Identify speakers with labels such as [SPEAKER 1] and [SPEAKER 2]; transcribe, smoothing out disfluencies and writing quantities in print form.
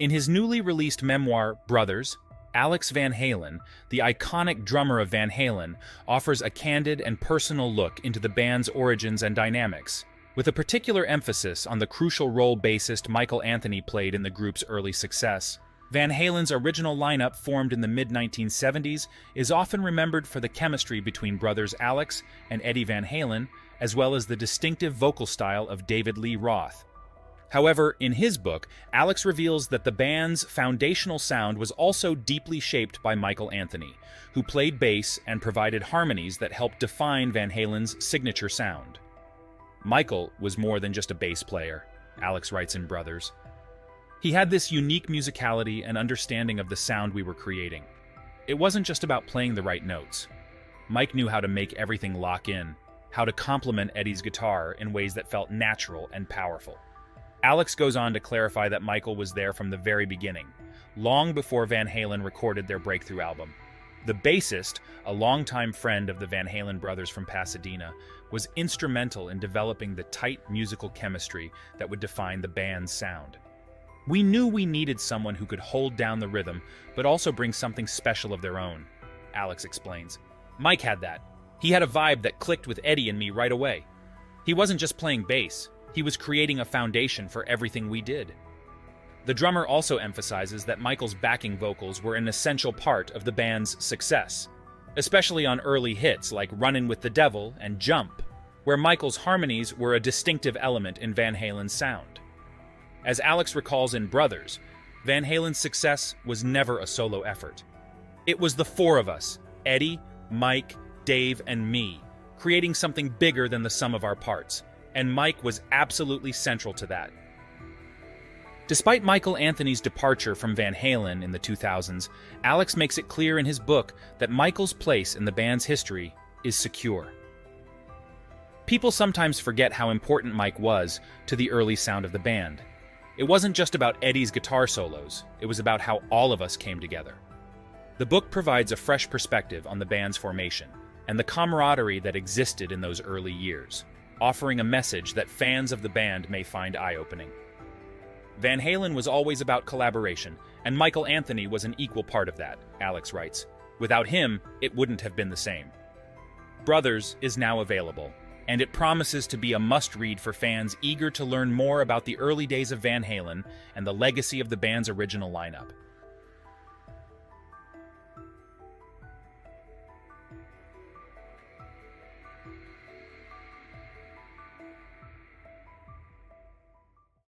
[SPEAKER 1] In his newly released memoir, Brothers, Alex Van Halen, the iconic drummer of Van Halen, offers a candid and personal look into the band's origins and dynamics, with a particular emphasis on the crucial role bassist Michael Anthony played in the group's early success. Van Halen's original lineup, formed in the mid-1970s, is often remembered for the chemistry between brothers Alex and Eddie Van Halen, as well as the distinctive vocal style of David Lee Roth. However, in his book, Alex reveals that the band's foundational sound was also deeply shaped by Michael Anthony, who played bass and provided harmonies that helped define Van Halen's signature sound. Michael was more than just a bass player, Alex writes in Brothers. He had this unique musicality and understanding of the sound we were creating. It wasn't just about playing the right notes. Mike knew how to make everything lock in, how to complement Eddie's guitar in ways that felt natural and powerful. Alex goes on to clarify that Michael was there from the very beginning, long before Van Halen recorded their breakthrough album. The bassist, a longtime friend of the Van Halen brothers from Pasadena, was instrumental in developing the tight musical chemistry that would define the band's sound. We knew we needed someone who could hold down the rhythm, but also bring something special of their own, Alex explains. Mike had that. He had a vibe that clicked with Eddie and me right away. He wasn't just playing bass. He was creating a foundation for everything we did. The drummer also emphasizes that Michael's backing vocals were an essential part of the band's success, especially on early hits like Runnin' with the Devil and Jump, where Michael's harmonies were a distinctive element in Van Halen's sound. As Alex recalls in Brothers, Van Halen's success was never a solo effort. It was the four of us, Eddie, Mike, Dave, and me, creating something bigger than the sum of our parts. And Mike was absolutely central to that. Despite Michael Anthony's departure from Van Halen in the 2000s, Alex makes it clear in his book that Michael's place in the band's history is secure. People sometimes forget how important Mike was to the early sound of the band. It wasn't just about Eddie's guitar solos, it was about how all of us came together. The book provides a fresh perspective on the band's formation and the camaraderie that existed in those early years, offering a message that fans of the band may find eye-opening. Van Halen was always about collaboration, and Michael Anthony was an equal part of that, Alex writes. Without him, it wouldn't have been the same. Brothers is now available, and it promises to be a must-read for fans eager to learn more about the early days of Van Halen and the legacy of the band's original lineup.